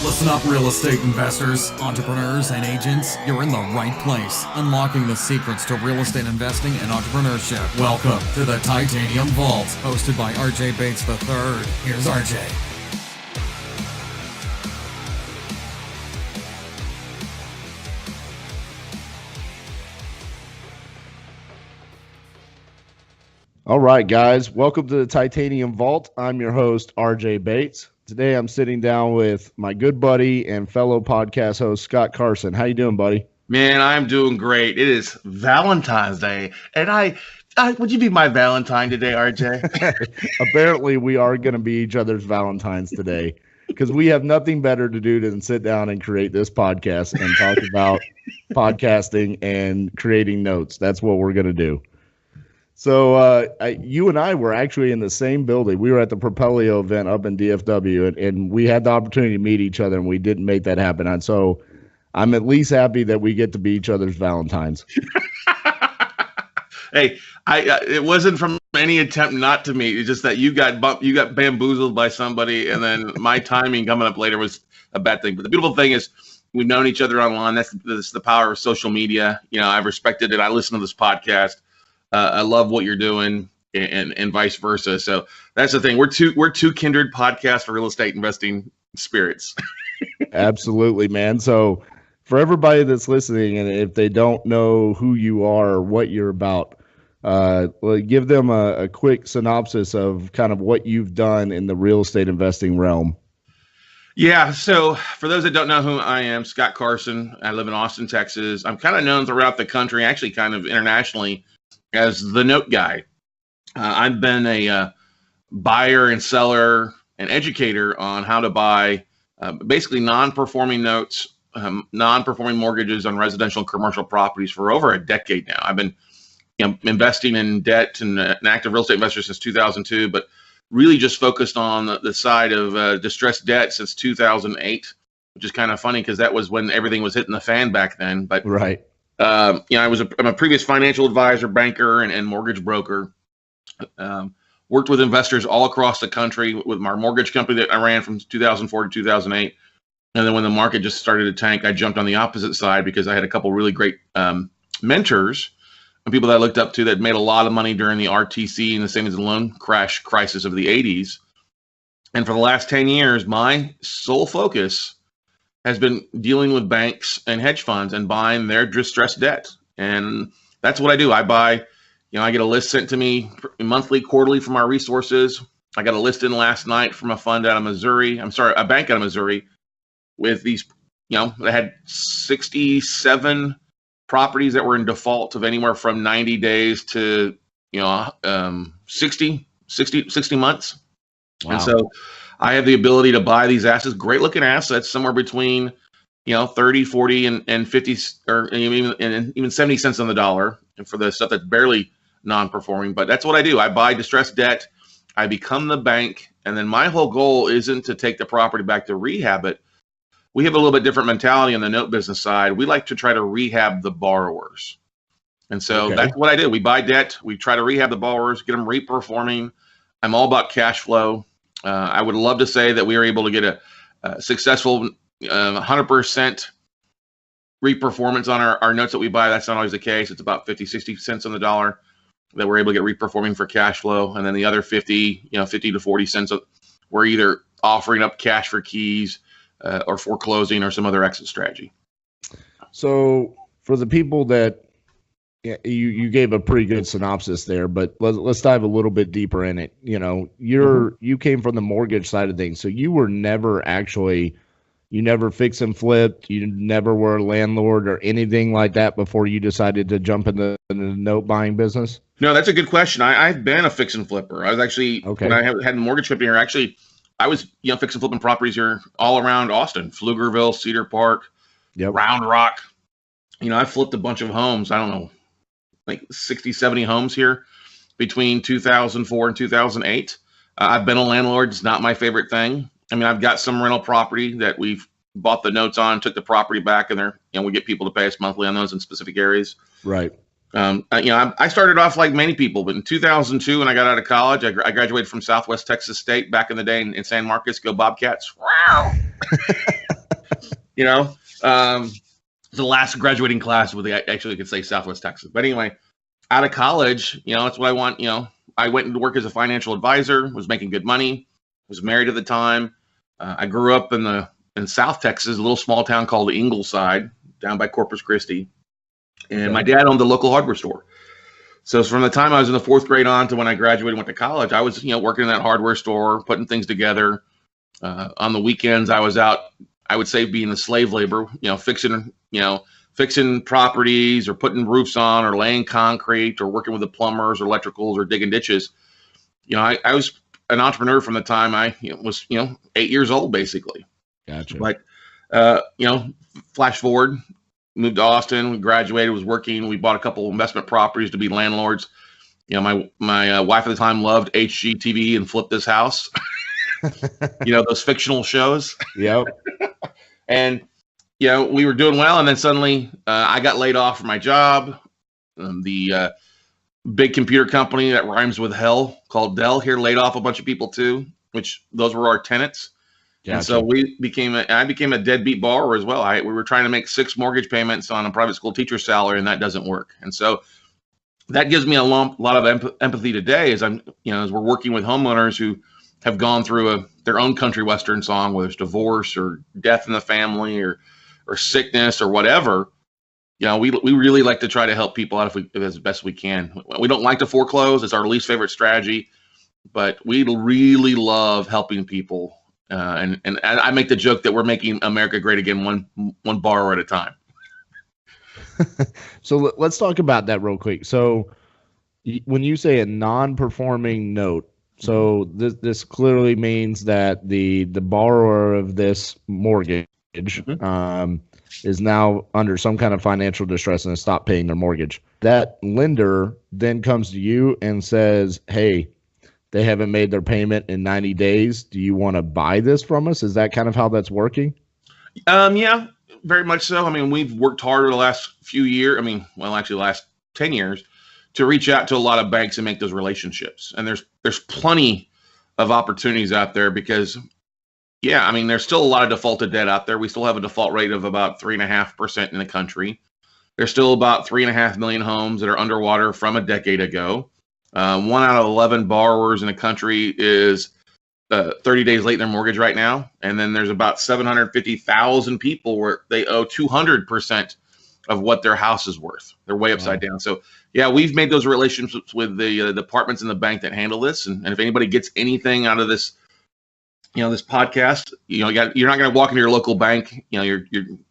Listen up, real estate investors, entrepreneurs, and agents. You're in the right place, unlocking the secrets to real estate investing and entrepreneurship. Welcome to the Titanium Vault, hosted by RJ Bates III. Here's RJ. All right, guys, welcome to the Titanium Vault. I'm your host, RJ Bates. Today, I'm sitting down with my good buddy and fellow podcast host, Scott Carson. How you doing, buddy? Man, I'm doing great. It is Valentine's Day, and I would you be my Valentine today, RJ? Apparently, we are going to be each other's Valentines today because we have nothing better to do than sit down and create this podcast and talk about podcasting and creating notes. That's what we're going to do. So you and I were actually in the same building. We were at the Propelio event up in DFW, and we had the opportunity to meet each other, and we didn't make that happen. And so I'm at least happy that we get to be each other's Valentines. Hey, it wasn't from any attempt not to meet. It's just that you got bamboozled by somebody, and then my timing coming up later was a bad thing. But the beautiful thing is we've known each other online. That's the power of social media. You know, I've respected it. I listen to this podcast. I love what you're doing, and vice versa. So that's the thing. We're two kindred podcasts for real estate investing spirits. Absolutely, man. So for everybody that's listening, and if they don't know who you are or what you're about, give them a quick synopsis of kind of what you've done in the real estate investing realm. Yeah. So for those that don't know who I am, Scott Carson. I live in Austin, Texas. I'm kind of known throughout the country, actually kind of internationally, as the note guy. I've been a buyer and seller and educator on how to buy basically non-performing notes, non-performing mortgages on residential and commercial properties for over a decade now. I've been investing in debt and an active real estate investor since 2002, but really just focused on the side of distressed debt since 2008, which is kind of funny because that was when everything was hitting the fan back then. But right. I'm a previous financial advisor, banker, and mortgage broker. Worked with investors all across the country with my mortgage company that I ran from 2004 to 2008. And then when the market just started to tank, I jumped on the opposite side because I had a couple really great mentors and people that I looked up to that made a lot of money during the RTC and the savings and loan crash crisis of the 80s. And for the last 10 years, my sole focus has been dealing with banks and hedge funds and buying their distressed debt. And that's what I do. I buy, I get a list sent to me monthly, quarterly from our resources. I got a list in last night from a fund out of Missouri. A bank out of Missouri with these, they had 67 properties that were in default of anywhere from 90 days to, 60 months. Wow. And so I have the ability to buy these assets, great looking assets, somewhere between, 30, 40, and 50, or even 70 cents on the dollar, and for the stuff that's barely non-performing. But that's what I do. I buy distressed debt. I become the bank. And then my whole goal isn't to take the property back to rehab it. We have a little bit different mentality on the note business side. We like to try to rehab the borrowers. And so That's what I do. We buy debt. We try to rehab the borrowers, get them re-performing. I'm all about cash flow. I would love to say that we are able to get a successful 100% re-performance on our notes that we buy. That's not always the case. It's about 50, 60 cents on the dollar that we're able to get re-performing for cash flow. And then the other 50 to 40 cents, we're either offering up cash for keys or foreclosing or some other exit strategy. So for the people that, you gave a pretty good synopsis there, but let's dive a little bit deeper in it. You came from the mortgage side of things, so you were never you never fix and flipped, you never were a landlord or anything like that before you decided to jump into the note buying business? No, that's a good question. I've been a fix and flipper. I was actually, when I had a mortgage company here, I was fix and flipping properties here all around Austin, Pflugerville, Cedar Park, Round Rock. I flipped a bunch of homes. I don't know, like 60, 70 homes here between 2004 and 2008. I've been a landlord. It's not my favorite thing. I've got some rental property that we've bought the notes on, took the property back, and we get people to pay us monthly on those in specific areas. Right. I started off like many people, but in 2002, when I got out of college, I graduated from Southwest Texas State back in the day in San Marcos. Go Bobcats. Wow. you know, the last graduating class with the, actually, I could say Southwest Texas. But anyway, out of college, that's what I want. I went into work as a financial advisor, was making good money, was married at the time. I grew up in South Texas, a little small town called Ingleside, down by Corpus Christi. And my dad owned the local hardware store. So from the time I was in the 4th grade on to when I graduated and went to college, I was, working in that hardware store, putting things together. On the weekends, I was out, I would say, being a slave labor, fixing properties or putting roofs on or laying concrete or working with the plumbers or electricals or digging ditches. I was an entrepreneur from the time I was, 8 years old, basically. Gotcha. But, flash forward, moved to Austin, we graduated, was working. We bought a couple investment properties to be landlords. My wife at the time loved HGTV and Flip This House. Those fictional shows. Yep. And, we were doing well. And then suddenly I got laid off from my job. The big computer company that rhymes with hell called Dell here laid off a bunch of people too, which those were our tenants. Gotcha. And so I became a deadbeat borrower as well. We were trying to make 6 mortgage payments on a private school teacher salary, and that doesn't work. And so that gives me a lot of empathy today as as we're working with homeowners who have gone through their own country western song, whether it's divorce or death in the family or sickness or whatever. We really like to try to help people out as best we can. We don't like to foreclose. It's our least favorite strategy, but we really love helping people. And I make the joke that we're making America great again, one borrower at a time. So let's talk about that real quick. So when you say a non-performing note, so this clearly means that the borrower of this mortgage is now under some kind of financial distress and has stopped paying their mortgage. That lender then comes to you and says, hey, they haven't made their payment in 90 days. Do you want to buy this from us? Is that kind of how that's working? Yeah, very much so. I mean, we've worked harder the last few years. Actually the last 10 years to reach out to a lot of banks and make those relationships. And there's plenty of opportunities out there because, there's still a lot of defaulted debt out there. We still have a default rate of about 3.5% in the country. There's still about 3.5 million homes that are underwater from a decade ago. 1 out of 11 borrowers in the country is 30 days late in their mortgage right now. And then there's about 750,000 people where they owe 200% of what their house is worth. They're way upside down. So, we've made those relationships with the departments in the bank that handle this. And if anybody gets anything out of this, this podcast, you're not going to walk into your local bank, your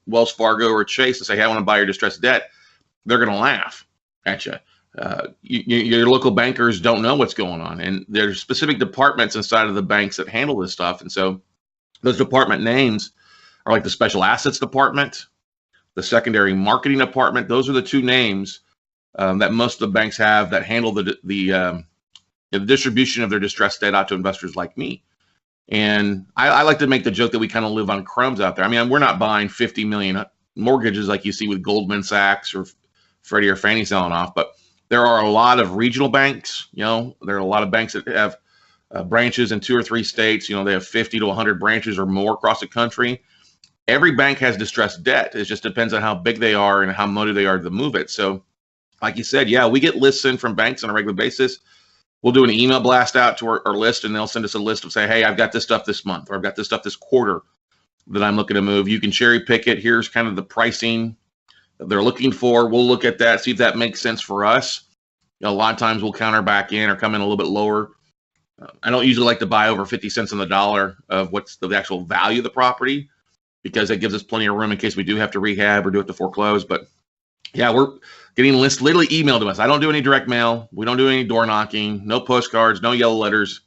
Wells Fargo or Chase and say, hey, I want to buy your distressed debt. They're going to laugh at you. Your local bankers don't know what's going on, and there's specific departments inside of the banks that handle this stuff. And so those department names are like the special assets department, the secondary marketing department. Those are the 2 names that most of the banks have that handle the distribution of their distressed debt out to investors like me. And I like to make the joke that we kind of live on crumbs out there. We're not buying 50 million mortgages like you see with Goldman Sachs or Freddie or Fannie selling off, but there are a lot of regional banks. There are a lot of banks that have branches in 2 or 3 states. They have 50 to 100 branches or more across the country. Every bank has distressed debt. It just depends on how big they are and how motivated they are to move it. So like you said, we get lists in from banks on a regular basis. We'll do an email blast out to our list, and they'll send us a list of say, hey, I've got this stuff this month, or I've got this stuff this quarter that I'm looking to move. You can cherry pick it. Here's kind of the pricing that they're looking for. We'll look at that, see if that makes sense for us. A lot of times we'll counter back in or come in a little bit lower. I don't usually like to buy over 50 cents on the dollar of what's the actual value of the property because it gives us plenty of room in case we do have to rehab or do have to foreclose. But we're getting lists literally emailed to us. I don't do any direct mail. We don't do any door knocking, no postcards, no yellow letters.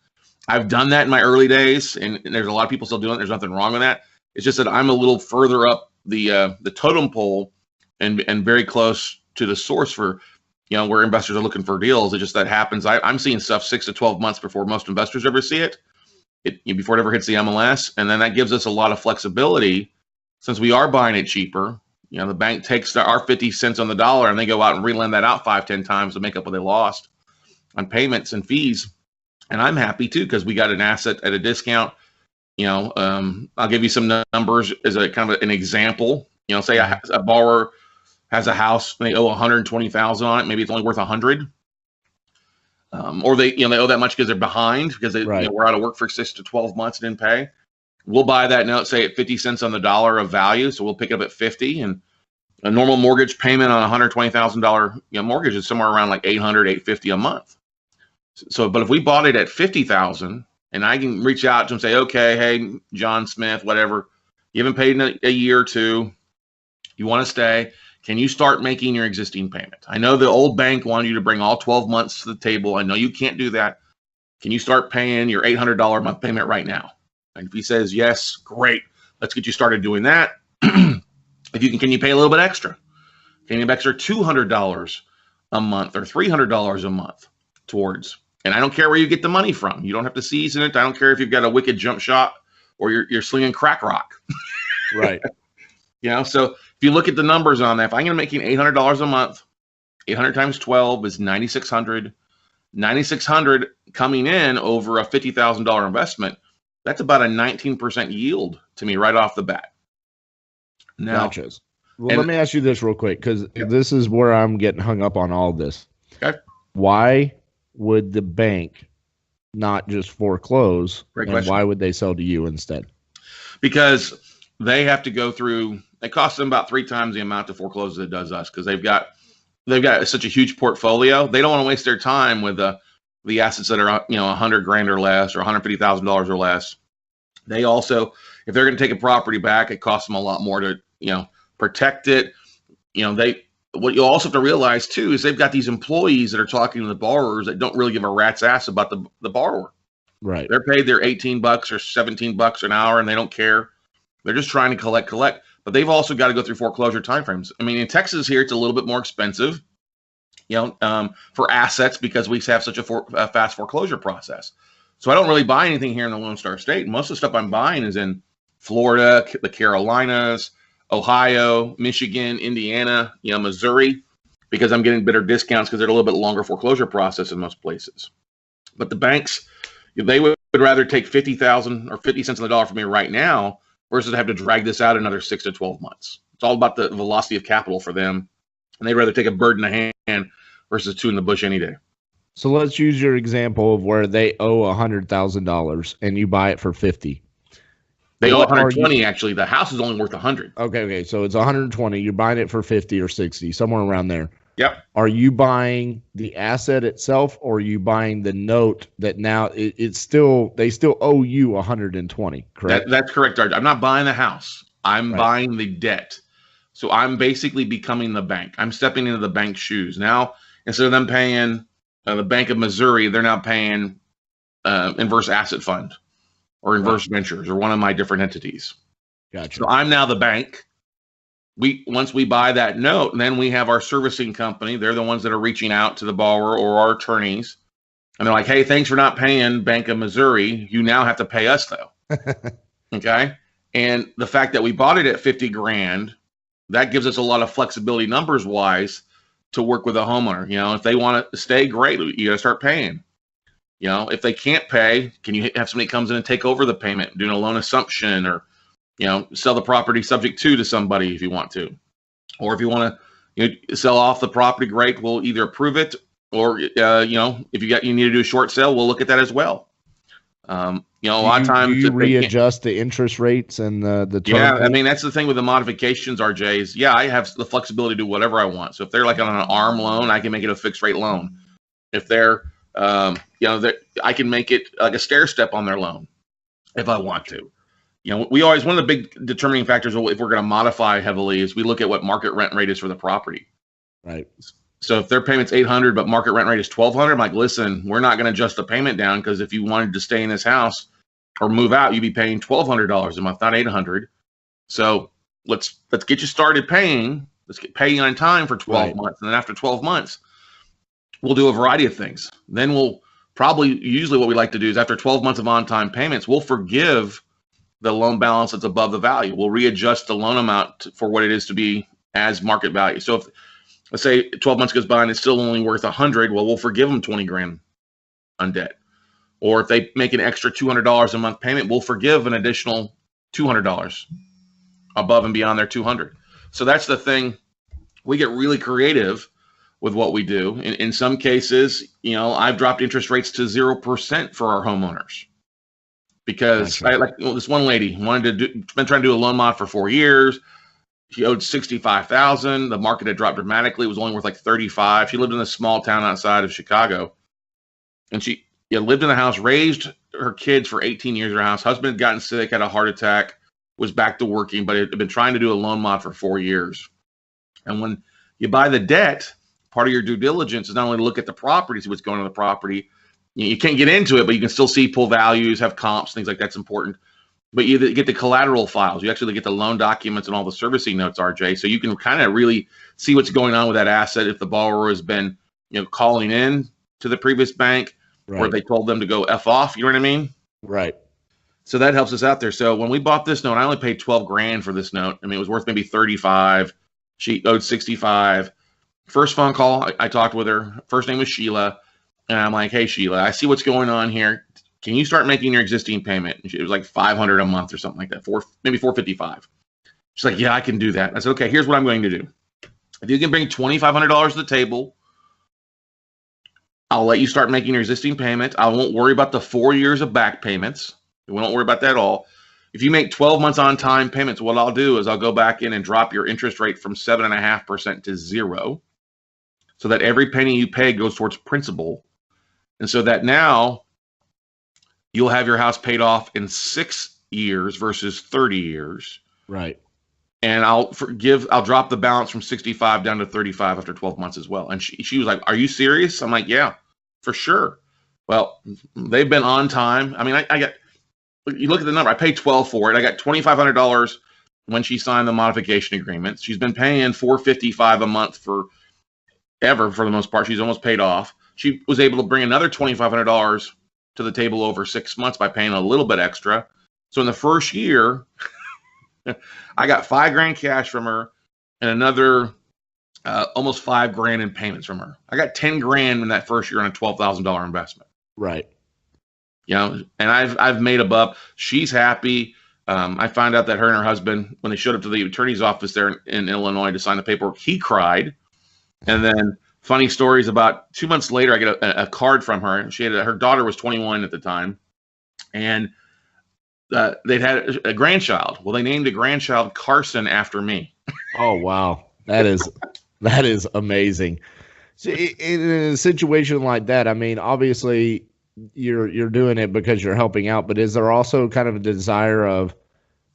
I've done that in my early days, and there's a lot of people still doing it. There's nothing wrong with that. It's just that I'm a little further up the totem pole and very close to the source for where investors are looking for deals. It just that happens. I'm seeing stuff 6 to 12 months before most investors ever see it. Before it ever hits the MLS, and then that gives us a lot of flexibility since we are buying it cheaper. The bank takes our 50 cents on the dollar and they go out and relend that out 5-10 times to make up what they lost on payments and fees. And I'm happy too because we got an asset at a discount. I'll give you some numbers as a kind of an example. Say a borrower has a house and they owe 120,000 on it. Maybe it's only worth 100. Or they owe that much because they're behind because they were out of work for 6 to 12 months and didn't pay. We'll buy that note, say at 50 cents on the dollar of value. So we'll pick it up at 50, and a normal mortgage payment on a $120,000 mortgage is somewhere around like $800, $850 a month. So, but if we bought it at 50,000, and I can reach out to him and say, okay, hey, John Smith, whatever, you haven't paid in a year or two, you want to stay, can you start making your existing payment? I know the old bank wanted you to bring all 12 months to the table. I know you can't do that. Can you start paying your $800 a month payment right now? And if he says yes, great, let's get you started doing that. If you can you pay a little bit extra? Can you pay extra $200 a month or $300 a month towards? And I don't care where you get the money from. You don't have to season it. I don't care if you've got a wicked jump shot or you're slinging crack rock. Right. So if you look at the numbers on that, if I'm going to making $800 a month, 800 times 12 is 9,600. 9,600 coming in over a $50,000 investment. That's about a 19% yield to me right off the bat. Now, gotcha. Well, let me ask you this real quick, because this is where I'm getting hung up on all this. Okay. Why would the bank not just foreclose? Great and question. Why would they sell to you instead? Because they have to go through. It costs them about 3 times the amount to foreclose as it does us, because they've got such a huge portfolio. They don't want to waste their time with the assets that are $100,000 or less or $150,000 or less. They also, if they're going to take a property back, it costs them a lot more to protect it. What you also have to realize too is they've got these employees that are talking to the borrowers that don't really give a rat's ass about the borrower. Right. They're paid their $18 or $17 an hour, and they don't care. They're just trying to collect. But they've also got to go through foreclosure timeframes. I mean, in Texas here, it's a little bit more expensive, for assets because we have such a fast foreclosure process. So I don't really buy anything here in the Lone Star State. Most of the stuff I'm buying is in Florida, the Carolinas, Ohio, Michigan, Indiana, Missouri, because I'm getting better discounts because they're a little bit longer foreclosure process in most places. But the banks, they would rather take 50,000 or 50 cents on the dollar from me right now versus have to drag this out another 6 to 12 months. It's all about the velocity of capital for them, and they'd rather take a bird in the hand versus 2 in the bush any day. So let's use your example of where they owe $100,000 and you buy it for 50. They owe 120. Actually, the house is only worth 100. Okay. So it's 120. You're buying it for 50 or 60, somewhere around there. Yep. Are you buying the asset itself, or are you buying the note that now they still owe you 120? Correct. That's correct, George. I'm not buying the house. I'm buying the debt. So I'm basically becoming the bank. I'm stepping into the bank's shoes now. Instead of them paying the Bank of Missouri, they're now paying Inverse Asset Fund or Inverse Ventures or one of my different entities. Gotcha. So I'm now the bank. Once we buy that note, and then we have our servicing company. They're the ones that are reaching out to the borrower or our attorneys. And they're like, hey, thanks for not paying Bank of Missouri. You now have to pay us though. Okay. And the fact that we bought it at 50 grand, that gives us a lot of flexibility numbers wise to work with a homeowner. If they want to stay, great. You got to start paying. If they can't pay, can you have somebody comes in and take over the payment, doing a loan assumption, or sell the property subject to somebody if you want to, or if you want to sell off the property, great. We'll either approve it, or if you need to do a short sale, we'll look at that as well. A lot of times, do you readjust the interest rates and the term? Yeah, I mean that's the thing with the modifications, RJ. Is I have the flexibility to do whatever I want. So if they're like on an ARM loan, I can make it a fixed rate loan. If they're I can make it like a stair step on their loan if I want to. We always, one of the big determining factors if we're going to modify heavily is we look at what market rent rate is for the property. Right. So if their payment's $800, but market rent rate is $1,200, I'm like, listen, we're not going to adjust the payment down, because if you wanted to stay in this house or move out, you'd be paying $1,200 a month, not $800. So let's get you started paying. Let's get paying on time for 12 months, and then after 12 months, we'll do a variety of things. Then we'll usually what we like to do is after 12 months of on-time payments, we'll forgive the loan balance that's above the value. We'll readjust the loan amount for what it is to be as market value. So if, let's say 12 months goes by and it's still only worth 100, well, we'll forgive them 20 grand on debt. Or if they make an extra $200 a month payment, we'll forgive an additional $200 above and beyond their $200. So that's the thing. We get really creative with what we do. In some cases, I've dropped interest rates to 0% for our homeowners because this one lady been trying to do a loan mod for 4 years. She owed $65,000. The market had dropped dramatically. It was only worth like $35,000. She lived in a small town outside of Chicago, and she lived in the house, raised her kids for 18 years in her house. Husband had gotten sick, had a heart attack, was back to working, but had been trying to do a loan mod for 4 years. And when you buy the debt, part of your due diligence is not only to look at the property, see what's going on in the property. You can't get into it, but you can still see pull values, have comps, things like that's important. But you get the collateral files. You actually get the loan documents and all the servicing notes, RJ. So you can kind of really see what's going on with that asset if the borrower has been, calling in to the previous bank, right, or they told them to go F off. You know what I mean? Right. So that helps us out there. So when we bought this note, I only paid $12,000 for this note. I mean, it was worth maybe $35,000. She owed $65,000. First phone call, I talked with her. First name was Sheila. And I'm like, hey, Sheila, I see what's going on here. Can you start making your existing payment? And it was like $500 a month or something like that, maybe $455. She's like, yeah, I can do that. I said, okay, here's what I'm going to do. If you can bring $2,500 to the table, I'll let you start making your existing payment. I won't worry about the 4 years of back payments. We don't worry about that at all. If you make 12 months on time payments, what I'll do is I'll go back in and drop your interest rate from 7.5% to 0%, so that every penny you pay goes towards principal. And so that now you'll have your house paid off in 6 years versus 30 years. Right. And I'll drop the balance from 65 down to 35 after 12 months as well. And she was like, are you serious? I'm like, yeah, for sure. Well, they've been on time. I mean, you look at the number, I paid $12,000 for it. I got $2,500 when she signed the modification agreement. She's been paying $455 a month for the most part. She's almost paid off. She was able to bring another $2,500 to the table over 6 months by paying a little bit extra. So in the first year, I got $5,000 cash from her and another almost $5,000 in payments from her. I got $10,000 in that first year on a $12,000 investment. Right. And I've made a buck. She's happy. I found out that her and her husband, when they showed up to the attorney's office there in Illinois to sign the paperwork, he cried. And then funny stories, about 2 months later, I get a card from her. She had her daughter was 21 at the time, and they'd had a grandchild. Well, they named a grandchild Carson after me. Oh, wow. That is amazing. So in a situation like that, I mean, obviously you're doing it because you're helping out, but is there also kind of a desire of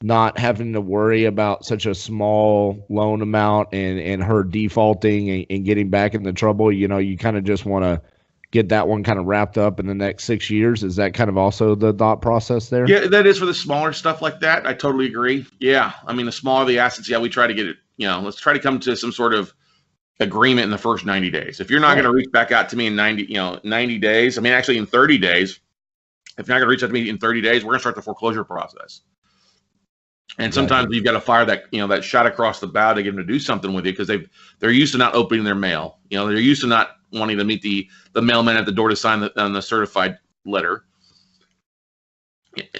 not having to worry about such a small loan amount and her defaulting and getting back into trouble? You kind of just want to get that one kind of wrapped up in the next 6 years. Is that kind of also the thought process there? Yeah, that is for the smaller stuff like that. I totally agree. Yeah. I mean, the smaller the assets, we try to get it, let's try to come to some sort of agreement in the first 90 days. If you're not going to reach back out to me in 90 days, I mean, actually in 30 days, if you're not going to reach out to me in 30 days, we're going to start the foreclosure process. And sometimes you've got to fire that shot across the bow to get them to do something with you, because they're used to not opening their mail. They're used to not wanting to meet the mailman at the door to sign the certified letter.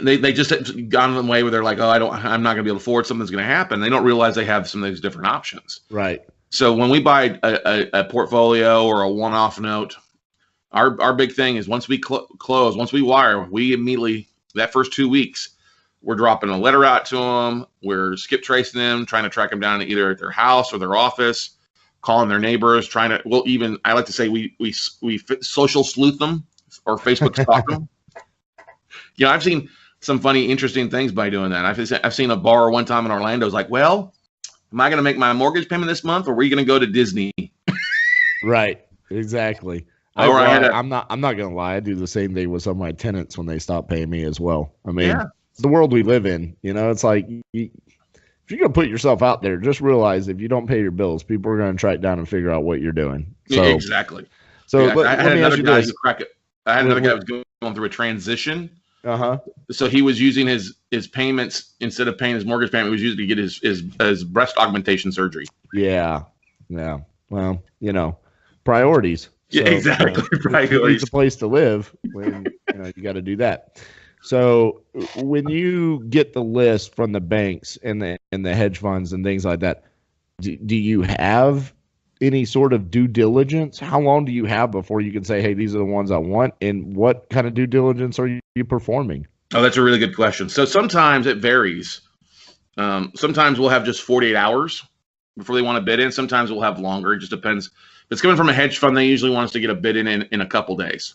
They just have gone away where they're like, I'm not going to be able to afford something's going to happen. They don't realize they have some of these different options. Right. So when we buy a portfolio or a one-off note, our big thing is once we close, once we wire, we immediately, that first 2 weeks, we're dropping a letter out to them. We're skip tracing them, trying to track them down either at their house or their office, calling their neighbors, I like to say we social sleuth them or Facebook stalk them. I've seen some funny, interesting things by doing that. I've seen a borrower one time in Orlando was like, well, am I going to make my mortgage payment this month, or are we going to go to Disney? Right. Exactly. I'm not going to lie. I do the same thing with some of my tenants when they stop paying me as well. I mean, it's the world we live in. It's like, if you're going to put yourself out there, just realize if you don't pay your bills, people are going to track down and figure out what you're doing. So, exactly. So I had another guy who was going through a transition. So he was using his payments, instead of paying his mortgage payment, he was using to get his breast augmentation surgery. Yeah. Well, priorities. Yeah, exactly. Right. Who needs a place to live when you got to do that. So when you get the list from the banks and the hedge funds and things like that, do you have any sort of due diligence? How long do you have before you can say, hey, these are the ones I want? And what kind of due diligence are you performing? Oh, that's a really good question. So sometimes it varies. Sometimes we'll have just 48 hours before they want to bid in. Sometimes we'll have longer. It just depends. If it's coming from a hedge fund, they usually want us to get a bid in a couple days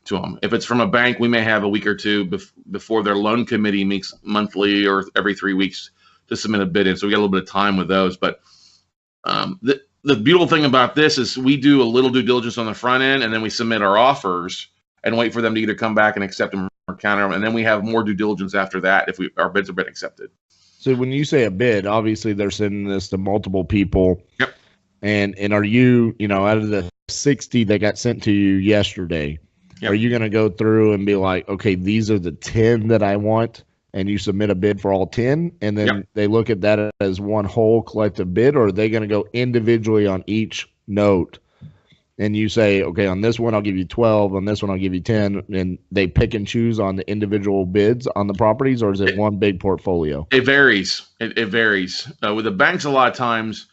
to them. If it's from a bank, we may have a week or two before their loan committee meets monthly or every 3 weeks to submit a bid in. So we got a little bit of time with those. But the beautiful thing about this is we do a little due diligence on the front end, and then we submit our offers and wait for them to either come back and accept them or counter them. And then we have more due diligence after that if our bids have been accepted. So when you say a bid, obviously they're sending this to multiple people. Yep. And are you, out of the 60 that got sent to you yesterday, yep, are you going to go through and be like, okay, these are the 10 that I want, and you submit a bid for all 10, and then yep, they look at that as one whole collective bid, or are they going to go individually on each note? And you say, okay, on this one, I'll give you 12. On this one, I'll give you 10. And they pick and choose on the individual bids on the properties, or is it one big portfolio? It varies. It varies. With the banks, a lot of times,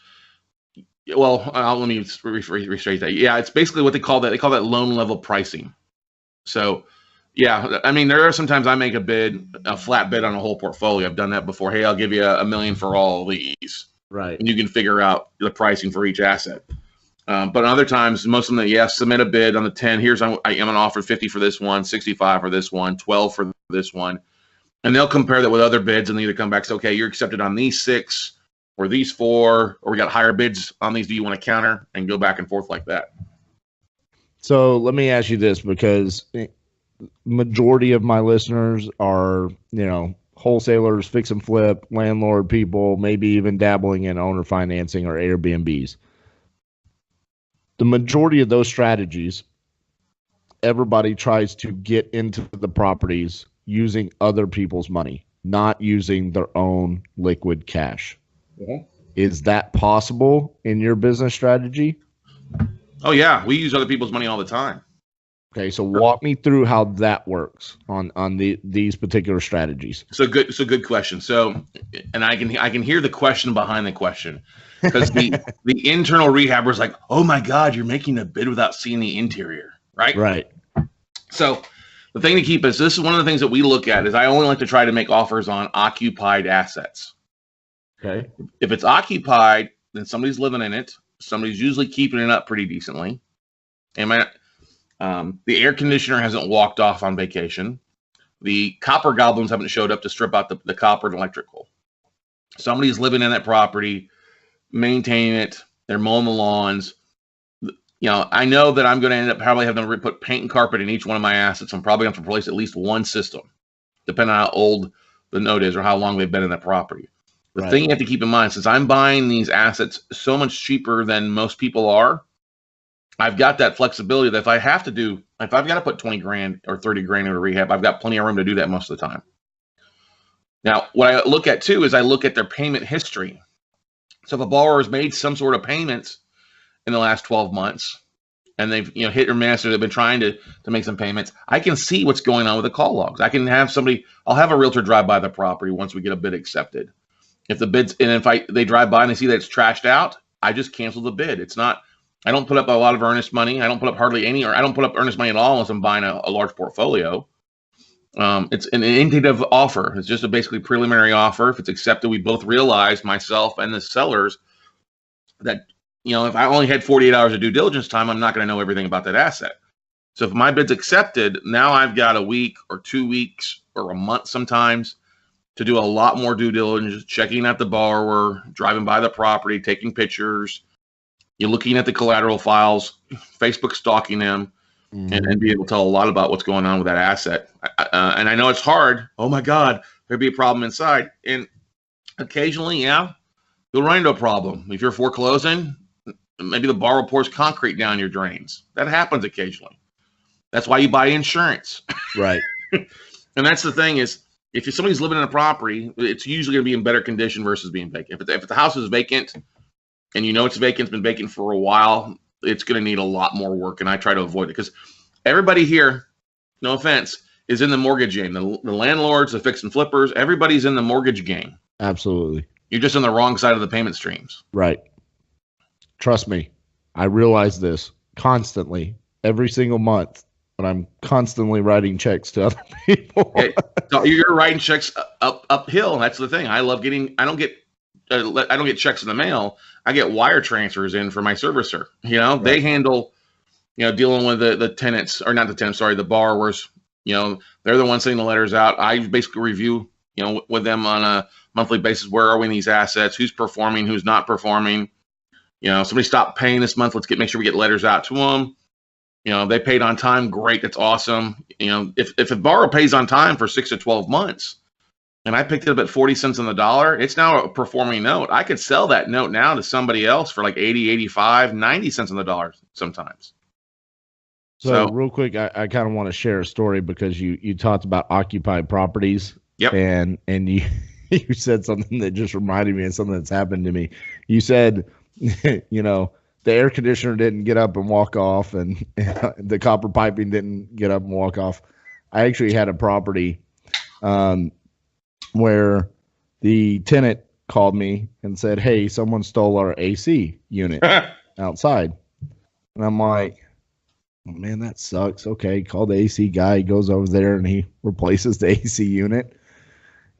well, let me restate that. Yeah, it's basically what they call that. They call that loan level pricing. So, yeah, I mean, there are sometimes I make a flat bid on a whole portfolio. I've done that before. Hey, I'll give you $1 million for all of these. Right. And you can figure out the pricing for each asset. But other times, most of them, yes, submit a bid on the 10. Here's I am going to offer 50 for this one, 65 for this one, 12 for this one. And they'll compare that with other bids and either come back and say, okay, you're accepted on these 6 or these 4, or we got higher bids on these. Do you want to counter? And go back and forth like that. So let me ask you this, because majority of my listeners are, wholesalers, fix and flip, landlord people, maybe even dabbling in owner financing or Airbnbs. The majority of those strategies, everybody tries to get into the properties using other people's money, not using their own liquid cash. Mm-hmm. Is that possible in your business strategy? Oh, yeah. We use other people's money all the time. Okay, so walk me through how that works on these particular strategies. So good question. So, and I can hear the question behind the question, because the internal rehabber is like, oh my God, you're making a bid without seeing the interior, right? Right. So the thing to keep is, this is one of the things that we look at, is I only like to try to make offers on occupied assets. Okay. If it's occupied, then somebody's living in it. Somebody's usually keeping it up pretty decently. And the air conditioner hasn't walked off on vacation. The copper goblins haven't showed up to strip out the copper and electrical. Somebody's living in that property, maintaining it. They're mowing the lawns. I know that I'm going to end up probably having to put paint and carpet in each one of my assets. I'm probably going to have to replace at least one system, depending on how old the note is or how long they've been in that property. The thing you have to keep in mind, since I'm buying these assets so much cheaper than most people are, I've got that flexibility that if I've got to put 20 grand or 30 grand into rehab, I've got plenty of room to do that most of the time. Now, what I look at too is I look at their payment history. So if a borrower has made some sort of payments in the last 12 months and they've hit or miss, or they've been trying to make some payments, I can see what's going on with the call logs. I'll have a realtor drive by the property once we get a bid accepted. If the bids, and if they drive by and they see that it's trashed out, I just cancel the bid. I don't put up a lot of earnest money. I don't put up hardly any, or I don't put up earnest money at all unless I'm buying a large portfolio. It's an indicative offer. It's just a basically preliminary offer. If it's accepted, we both realize, myself and the sellers, that if I only had 48 hours of due diligence time, I'm not going to know everything about that asset. So if my bid's accepted, now I've got a week or 2 weeks or a month sometimes to do a lot more due diligence, checking out the borrower, driving by the property, taking pictures. You're looking at the collateral files, Facebook stalking them, and be able to tell a lot about what's going on with that asset. And I know it's hard. Oh my God, there'd be a problem inside. And occasionally, yeah, you'll run into a problem. If you're foreclosing, maybe the borrower pours concrete down your drains. That happens occasionally. That's why you buy insurance. Right. And that's the thing is, if somebody's living in a property, it's usually going to be in better condition versus being vacant. If the house is vacant and it's vacant, it's been vacant for a while, it's going to need a lot more work, and I try to avoid it because everybody here, no offense, is in the mortgage game. The landlords, the fix and flippers, everybody's in the mortgage game. Absolutely. You're just on the wrong side of the payment streams. Right. Trust me, I realize this constantly, every single month, but I'm constantly writing checks to other people. So you're writing checks uphill. That's the thing. I love getting. I don't get checks in the mail. I get wire transfers in for my servicer. They handle, dealing with the tenants, or not the tenants, sorry, the borrowers. They're the ones sending the letters out. I basically review, with them on a monthly basis. Where are we in these assets? Who's performing? Who's not performing? Somebody stopped paying this month. Let's make sure we get letters out to them. They paid on time. Great. That's awesome. If a borrower pays on time for 6 to 12 months, and I picked it up at 40 cents on the dollar, it's now a performing note. I could sell that note now to somebody else for like 80, 85, 90 cents on the dollar sometimes. So real quick, I kind of want to share a story because you talked about occupied properties. Yep. And you you said something that just reminded me of something that's happened to me. You said, the air conditioner didn't get up and walk off, and the copper piping didn't get up and walk off. I actually had a property where the tenant called me and said, "Hey, someone stole our AC unit outside." And I'm like, "Oh, man, that sucks." Okay, call the AC guy. He goes over there and he replaces the AC unit.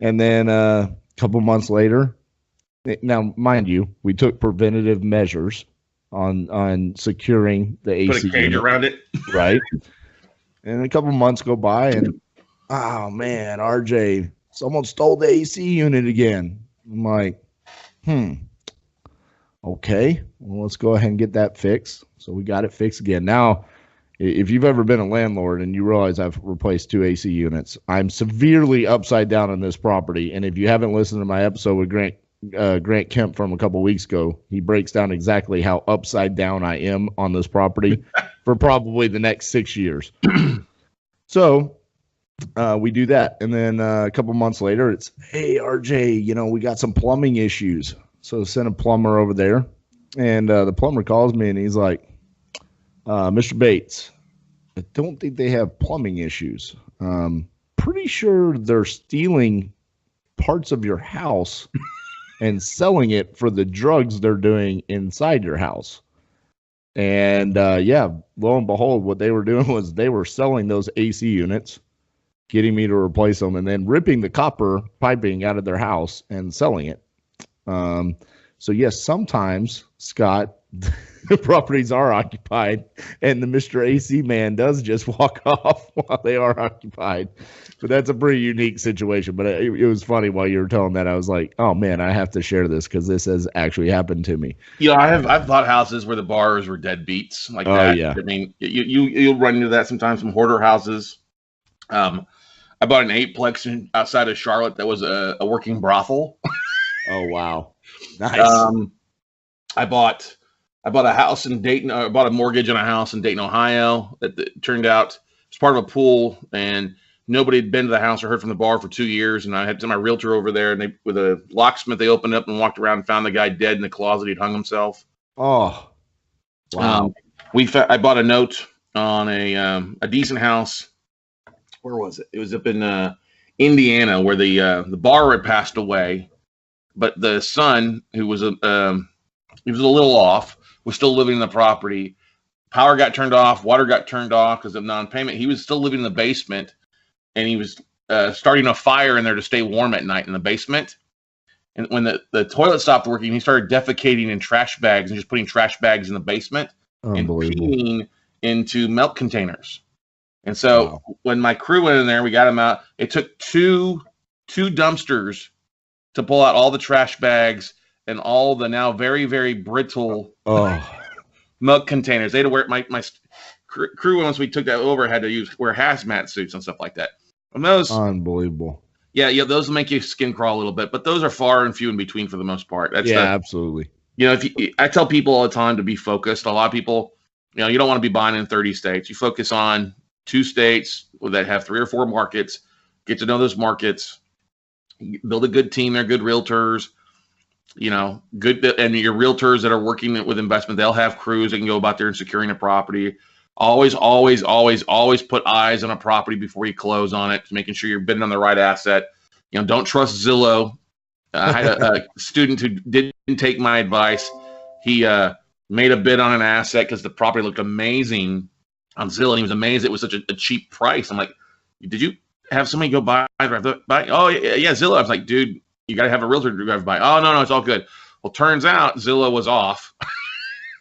And then a couple months later, now, mind you, we took preventative measures on securing the AC Put a cage around it. Right. And a couple months go by and, oh, man, RJ, someone stole the AC unit again. I'm like, okay, well, let's go ahead and get that fixed. So we got it fixed again. Now, if you've ever been a landlord and you realize I've replaced 2 AC units, I'm severely upside down on this property. And if you haven't listened to my episode with Grant Kemp from a couple weeks ago, he breaks down exactly how upside down I am on this property for probably the next 6 years. So we do that. And then a couple months later, it's, "Hey, RJ, we got some plumbing issues." So send a plumber over there. And the plumber calls me and he's like, "Mr. Bates, I don't think they have plumbing issues. Pretty sure they're stealing parts of your house and selling it for the drugs they're doing inside your house." And lo and behold, what they were doing was they were selling those AC units, getting me to replace them, and then ripping the copper piping out of their house and selling it. So yes, sometimes, Scott, the properties are occupied, and the Mr. AC man does just walk off while they are occupied. But that's a pretty unique situation. But it was funny while you were telling that. I was like, "Oh man, I have to share this because this has actually happened to me." I've bought houses where the borrowers were deadbeats like that. Yeah. I mean, you'll run into that sometimes. Some hoarder houses. I bought an 8-plex outside of Charlotte that was a working brothel. Oh wow, nice. I bought a house in Dayton. I bought a mortgage on a house in Dayton, Ohio. That turned out it was part of a pool, and nobody had been to the house or heard from the bar for 2 years. And I had my realtor over there, and with a locksmith, they opened up and walked around and found the guy dead in the closet. He'd hung himself. Oh, wow. I bought a note on a decent house. Where was it? It was up in Indiana, where the borrower had passed away, but the son, who was he was a little off, was still living in the property. Power got turned off, water got turned off because of non-payment. He was still living in the basement, and he was starting a fire in there to stay warm at night in the basement. And when the toilet stopped working, he started defecating in trash bags and just putting trash bags in the basement and peeing into milk containers. And so when my crew went in there, we got him out. It took two dumpsters to pull out all the trash bags and all the now very, very brittle milk containers. They had to wear my crew, once we took that over, had to wear hazmat suits and stuff like that. And those unbelievable. Yeah, those will make your skin crawl a little bit, but those are far and few in between for the most part. Absolutely. I tell people all the time to be focused. A lot of people, you don't want to be buying in 30 states. You focus on 2 states that have 3 or 4 markets. Get to know those markets. Build a good team. They're good realtors. good, and your realtors that are working with investment, they'll have crews that can go about there and securing a property. Always, always, always, always put eyes on a property before you close on it, making sure you're bidding on the right asset. Don't trust Zillow. I had a student who didn't take my advice. He made a bid on an asset because the property looked amazing on Zillow, and he was amazed it was such a cheap price. I'm like, did you have somebody go buy? Oh, yeah, Zillow. I was like, dude, you got to have a realtor to drive by. Oh, no, it's all good. Well, turns out Zillow was off.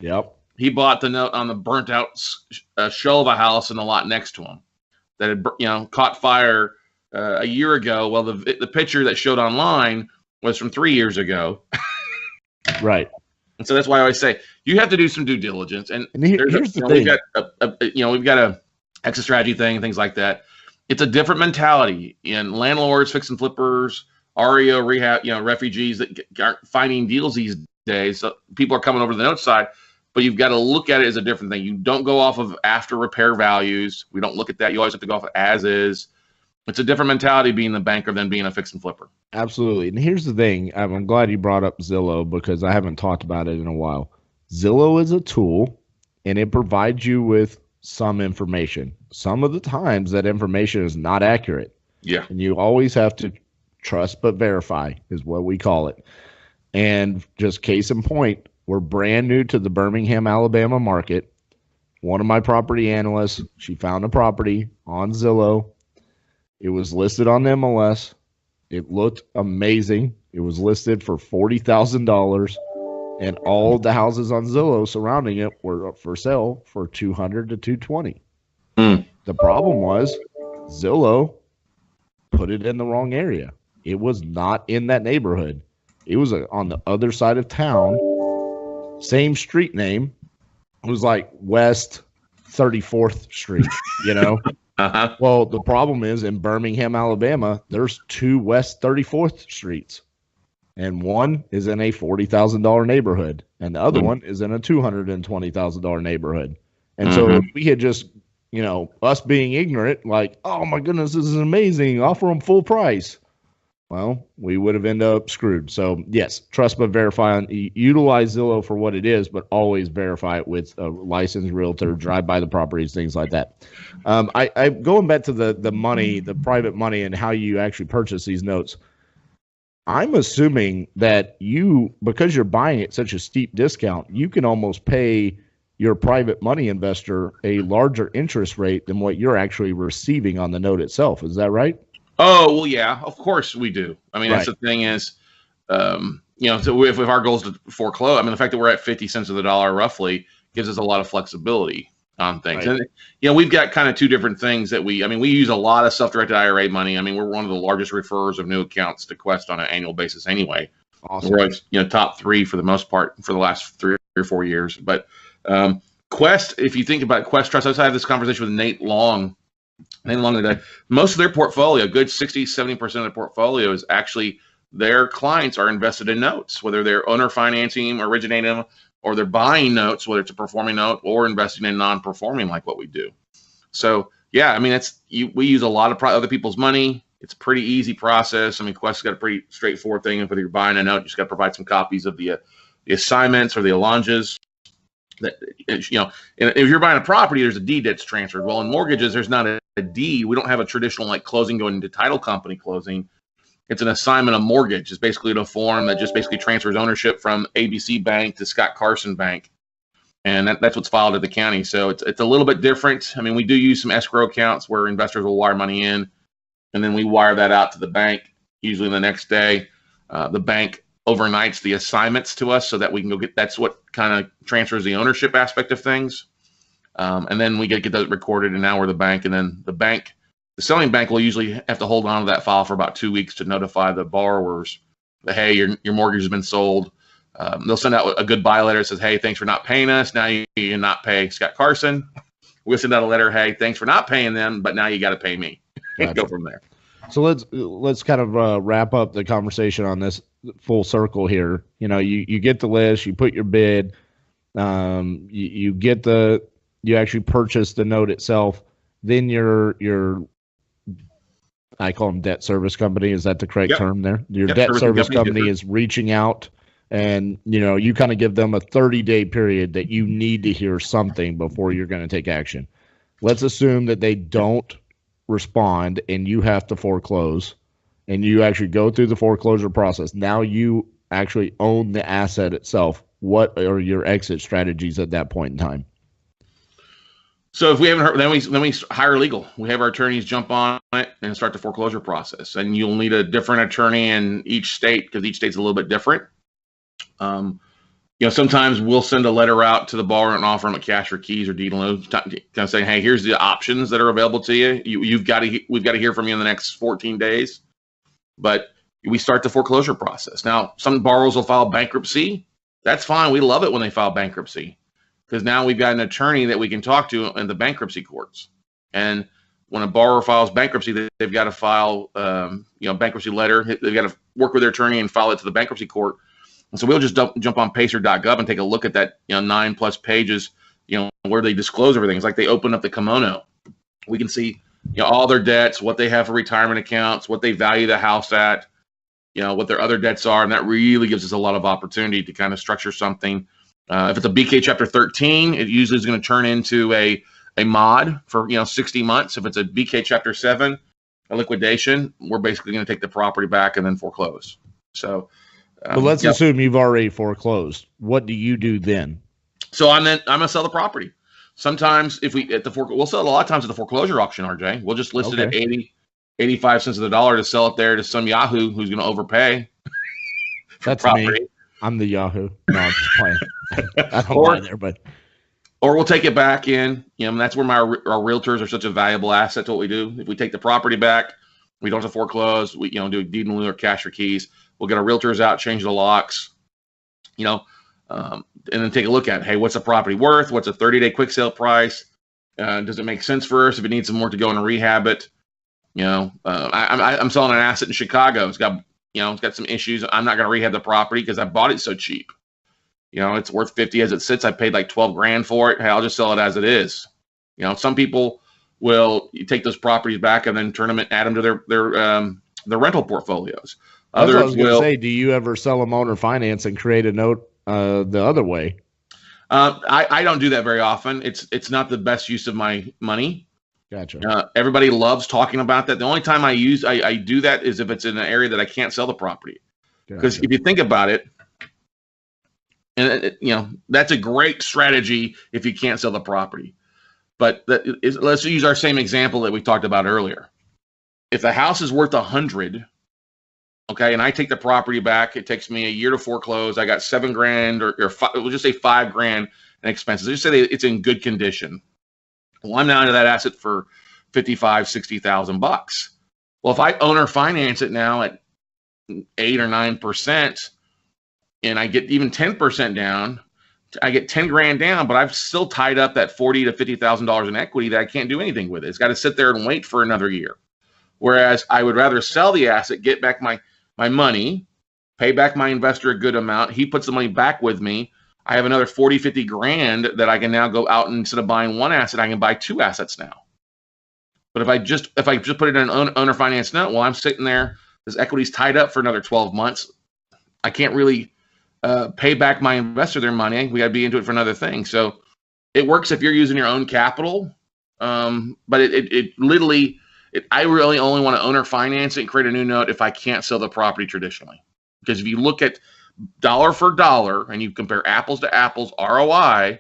Yep. He bought the note on the burnt out shell of a house in the lot next to him that had, caught fire a year ago. Well, the picture that showed online was from 3 years ago. Right. And so that's why I always say you have to do some due diligence. And here's the thing. We've got a exit strategy thing and things like that. It's a different mentality in landlords, fix and flippers, REO, rehab, refugees that aren't finding deals these days. So people are coming over to the note side. But you've got to look at it as a different thing. You don't go off of after repair values. We don't look at that. You always have to go off of as is. It's a different mentality being the banker than being a fix and flipper. Absolutely. And here's the thing. I'm glad you brought up Zillow because I haven't talked about it in a while. Zillow is a tool, and it provides you with some information. Some of the times that information is not accurate. Yeah. And you always have to trust but verify is what we call it. And just case in point, we're brand new to the Birmingham, Alabama market. One of my property analysts, she found a property on Zillow. It was listed on MLS. It looked amazing. It was listed for $40,000, and all the houses on Zillow surrounding it were up for sale for $200 to $220. The problem was Zillow put it in the wrong area. It was not in that neighborhood. It was on the other side of town. Same street name. It was like West 34th Street, Uh-huh. Well, the problem is in Birmingham, Alabama, there's 2 West 34th Streets. And one is in a $40,000 neighborhood, and the other one is in a $220,000 neighborhood. And so if we had just, us being ignorant, like, oh my goodness, this is amazing, offer them full price. Well, we would have ended up screwed. So, yes, trust but verify. Utilize Zillow for what it is, but always verify it with a licensed realtor, drive by the properties, things like that. I going back to the money, the private money, and how you actually purchase these notes. I'm assuming that because you're buying at such a steep discount, you can almost pay your private money investor a larger interest rate than what you're actually receiving on the note itself. Is that right? Oh, well, yeah, of course we do. I mean, That's the thing is, so if our goal is to foreclose, the fact that we're at 50 cents of the dollar roughly gives us a lot of flexibility on things. Right. And, we've got kind of two different things that we use a lot of self-directed IRA money. We're one of the largest referrers of new accounts to Quest on an annual basis anyway. Awesome. We're always, top 3 for the most part for the last 3 or 4 years. But Quest, if you think about Quest Trust, I was having this conversation with Nate Long today. Most of their portfolio, good 60-70% of their portfolio is actually their clients are invested in notes, whether they're owner financing, originating them, or they're buying notes, whether it's a performing note or investing in non-performing like what we do. So, yeah, we use a lot of other people's money. It's a pretty easy process. Quest's got a pretty straightforward thing. If you're buying a note, you just got to provide some copies of the assignments or the allonges. That, if you're buying a property, there's a deed that's transferred. Well, in mortgages, there's not a deed. We don't have a traditional like closing going into title company closing. It's an assignment of mortgage. It's basically a form that just basically transfers ownership from ABC Bank to Scott Carson Bank, and that's what's filed at the county. So it's a little bit different. We do use some escrow accounts where investors will wire money in, and then we wire that out to the bank. Usually the next day, the bank overnights the assignments to us so that we can go get. That's what kind of transfers the ownership aspect of things, and then we get that recorded. And now we're the bank, and then the selling bank will usually have to hold on to that file for about 2 weeks to notify the borrowers that, hey, your mortgage has been sold. They'll send out a goodbye letter that says, hey, thanks for not paying us. Now you can not pay Scott Carson. We'll send out a letter, hey, thanks for not paying them, but now you got to pay me. Gotcha. Go from there. So let's kind of wrap up the conversation on this full circle here. You get the list, you put your bid, you actually purchase the note itself. Then your I call them debt service company. Is that the correct term there? Your debt service company is reaching out And, you kind of give them a 30-day period that you need to hear something before you're going to take action. Let's assume that they don't respond and you have to foreclose and you actually go through the foreclosure process. Now you actually own the asset itself. What are your exit strategies at that point in time? So if we haven't heard, then we hire legal. We have our attorneys jump on it and start the foreclosure process. And you'll need a different attorney in each state because each state's a little bit different. Sometimes we'll send a letter out to the borrower and offer them a cash for keys or deed in lieu, kind of saying, hey, here's the options that are available to you. We've got to hear from you in the next 14 days. But we start the foreclosure process. Now, some borrowers will file bankruptcy. That's fine. We love it when they file bankruptcy because now we've got an attorney that we can talk to in the bankruptcy courts. And when a borrower files bankruptcy, they've got to file, bankruptcy letter. They've got to work with their attorney and file it to the bankruptcy court. And so we'll just jump on pacer.gov and take a look at that, 9+ pages, where they disclose everything. It's like they open up the kimono. We can see, all their debts, what they have for retirement accounts, what they value the house at, what their other debts are. And that really gives us a lot of opportunity to kind of structure something. If it's a BK Chapter 13, it usually is going to turn into a mod for, 60 months. If it's a BK Chapter 7, a liquidation, we're basically going to take the property back and then foreclose. So, but let's assume you've already foreclosed. What do you do then? So I'm gonna sell the property. Sometimes we'll sell it a lot of times at the foreclosure auction, RJ. We'll just list it at 85 cents of the dollar to sell it there to some Yahoo who's going to overpay. That's property. Me. I'm the Yahoo. No, I'm just playing. I don't lie there, but. Or we'll take it back in. And that's where our realtors are such a valuable asset to what we do. If we take the property back, we don't have to foreclose. We do a deed in lieu or cash for keys. We'll get our realtors out, change the locks, and then take a look at, hey, what's the property worth? What's a 30-day quick sale price? Does it make sense for us? If it needs some work to go and rehab it, I'm selling an asset in Chicago. It's got some issues. I'm not going to rehab the property because I bought it so cheap. It's worth 50 as it sits. I paid like 12 grand for it. Hey, I'll just sell it as it is. Some people will take those properties back and then turn them and add them to their rental portfolios. Others I was going to say, do you ever sell them owner finance and create a note the other way? I don't do that very often. It's not the best use of my money. Gotcha. Everybody loves talking about that. The only time I do that is if it's in an area that I can't sell the property. Because if you think about it, and that's a great strategy if you can't sell the property. But let's use our same example that we talked about earlier. If the house is worth 100, okay, and I take the property back, it takes me a year to foreclose. I got $7 grand or we'll just say $5 grand in expenses. Just say it's in good condition. Well, I'm now into that asset for $55,000-$60,000. Well, if I owner finance it now at 8 or 9%, and I get even 10% down, I get 10 grand down, but I've still tied up that $40,000 to $50,000 in equity that I can't do anything with it. It's got to sit there and wait for another year. Whereas I would rather sell the asset, get back my money, pay back my investor a good amount. He puts the money back with me. I have another 40, 50 grand that I can now go out and instead of buying one asset, I can buy two assets now. But if I just put it in an owner finance note, well, I'm sitting there, this equity's tied up for another 12 months. I can't really pay back my investor their money. We got to be into it for another thing. So it works if you're using your own capital. But it literally, I really only want to owner finance it and create a new note if I can't sell the property traditionally. Because if you look at dollar for dollar and you compare apples to apples ROI,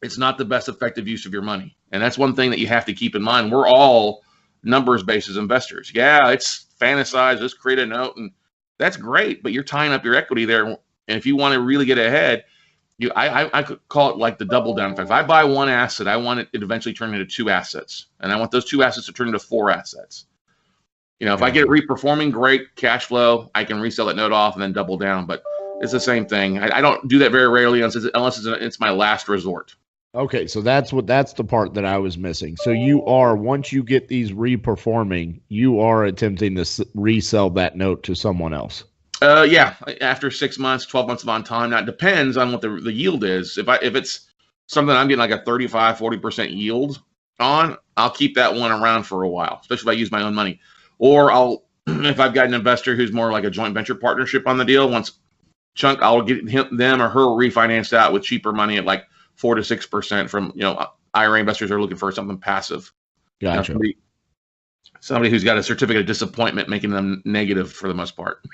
it's not the best effective use of your money. And that's one thing that you have to keep in mind. We're all numbers-based as investors. Yeah, it's fantasize, let's create a note, and that's great, but you're tying up your equity there. And if you want to really get ahead, I could call it like the double down effect. If I buy one asset, I want it to eventually turn into two assets. And I want those two assets to turn into four assets. If I get it reperforming, great cash flow, I can resell that note off and then double down. But it's the same thing. I don't do that very rarely unless it's my last resort. Okay, so that's the part that I was missing. So once you get these reperforming, you are attempting to resell that note to someone else. Yeah, after 6 months, 12 months of on time. Now it depends on what the yield is. If it's something I'm getting like a 35, 40% yield on, I'll keep that one around for a while, especially if I use my own money. Or if I've got an investor who's more like a joint venture partnership on the deal, wants chunk, I'll get them or her refinanced out with cheaper money at like 4 to 6% from, IRA investors are looking for something passive. Gotcha. Somebody who's got a certificate of disappointment making them negative for the most part.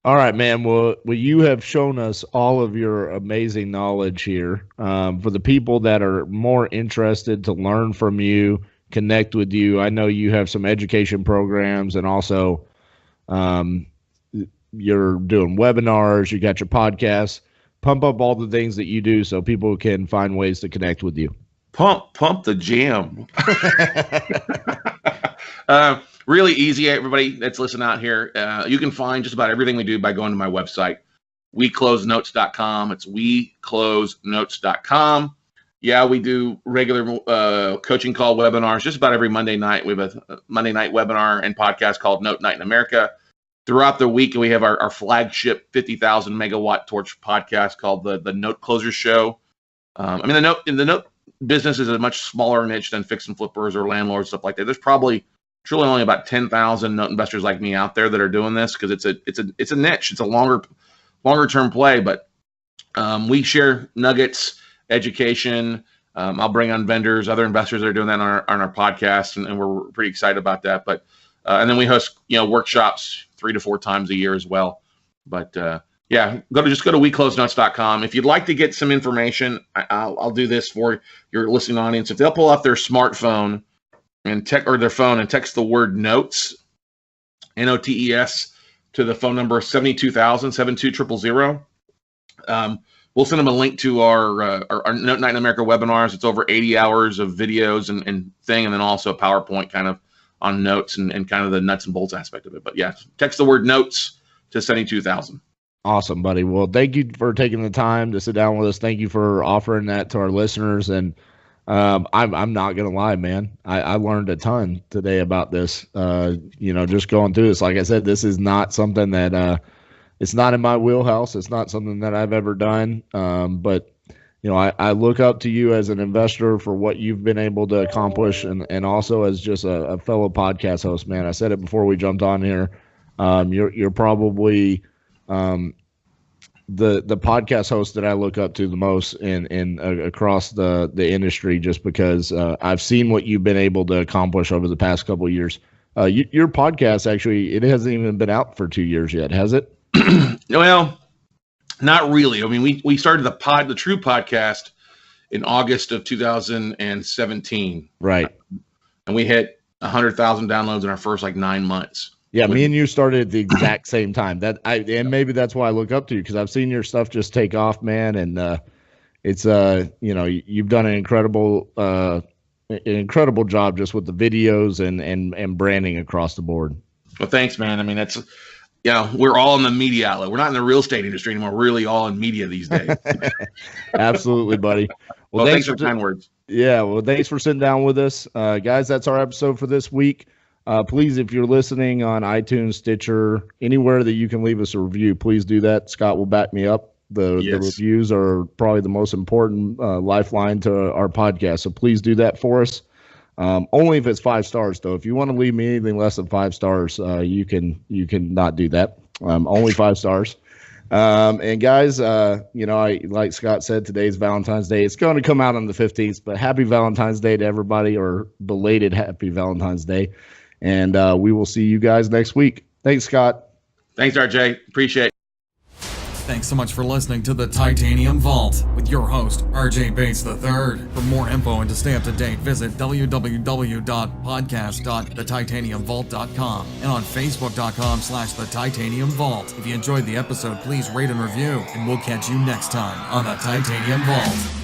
All right, man. Well, you have shown us all of your amazing knowledge here. For the people that are more interested to learn from you, connect with you, I know you have some education programs, and also you're doing webinars, you got your podcasts. Pump up all the things that you do so people can find ways to connect with you. Pump the jam. Really easy, everybody that's listening out here. You can find just about everything we do by going to my website, weclosenotes.com. It's weclosenotes.com. Yeah, we do regular coaching call webinars just about every Monday night. We have a Monday night webinar and podcast called Note Night in America. Throughout the week, we have our flagship 50,000 megawatt torch podcast called the Note Closer Show. The note business is a much smaller niche than fix and flippers or landlords, stuff like that. There's probably truly only about 10,000 note investors like me out there that are doing this because it's a niche. It's a longer term play, but we share nuggets, education. I'll bring on vendors, other investors that are doing that on our podcast, and we're pretty excited about that. But and then we host workshops 3 to 4 times a year as well. But yeah, go to weclosenotes.com. If you'd like to get some information, I'll do this for your listening audience. If they'll pull up their smartphone and their phone and text the word notes, NOTES, to the phone number 72000. We'll send them a link to our Note Night in America webinars. It's over 80 hours of videos and thing, and then also a PowerPoint kind of on notes and kind of the nuts and bolts aspect of it. But yeah, text the word notes to 72,000. Awesome, buddy. Well, thank you for taking the time to sit down with us. Thank you for offering that to our listeners. And I'm not going to lie, man. I learned a ton today about this, just going through this. Like I said, this is not something that it's not in my wheelhouse. It's not something that I've ever done. But I look up to you as an investor for what you've been able to accomplish, and also as just a fellow podcast host, man. I said it before we jumped on here. You're probably the podcast host that I look up to the most in across the industry, just because I've seen what you've been able to accomplish over the past couple of years. Your podcast, actually, it hasn't even been out for 2 years yet, has it? Well, not really. I mean, we started the True Podcast in August of 2017. Right. And we hit 100,000 downloads in our first 9 months. Yeah, me and you started at the exact same time. And maybe that's why I look up to you, because I've seen your stuff just take off, man. And it's you've done an incredible job just with the videos and branding across the board. Well, thanks, man. I mean, that's we're all in the media outlet. We're not in the real estate industry anymore. We're really all in media these days. Absolutely, buddy. Well, thanks for kind words. Yeah, well, thanks for sitting down with us, guys. That's our episode for this week. Please, if you're listening on iTunes, Stitcher, anywhere that you can leave us a review, please do that. Scott will back me up. The reviews are probably the most important lifeline to our podcast. So please do that for us. Only if it's 5 stars, though. If you want to leave me anything less than 5 stars, you can not do that. Only 5 stars. And guys, like Scott said, today's Valentine's Day. It's going to come out on the 15th, but happy Valentine's Day to everybody, or belated happy Valentine's Day. And we will see you guys next week. Thanks, Scott. Thanks, RJ. Appreciate it. Thanks so much for listening to the Titanium Vault with your host, RJ Bates III. For more info and to stay up to date, visit www.podcast.thetitaniumvault.com and on facebook.com/The Titanium Vault. If you enjoyed the episode, please rate and review, and we'll catch you next time on the Titanium Vault.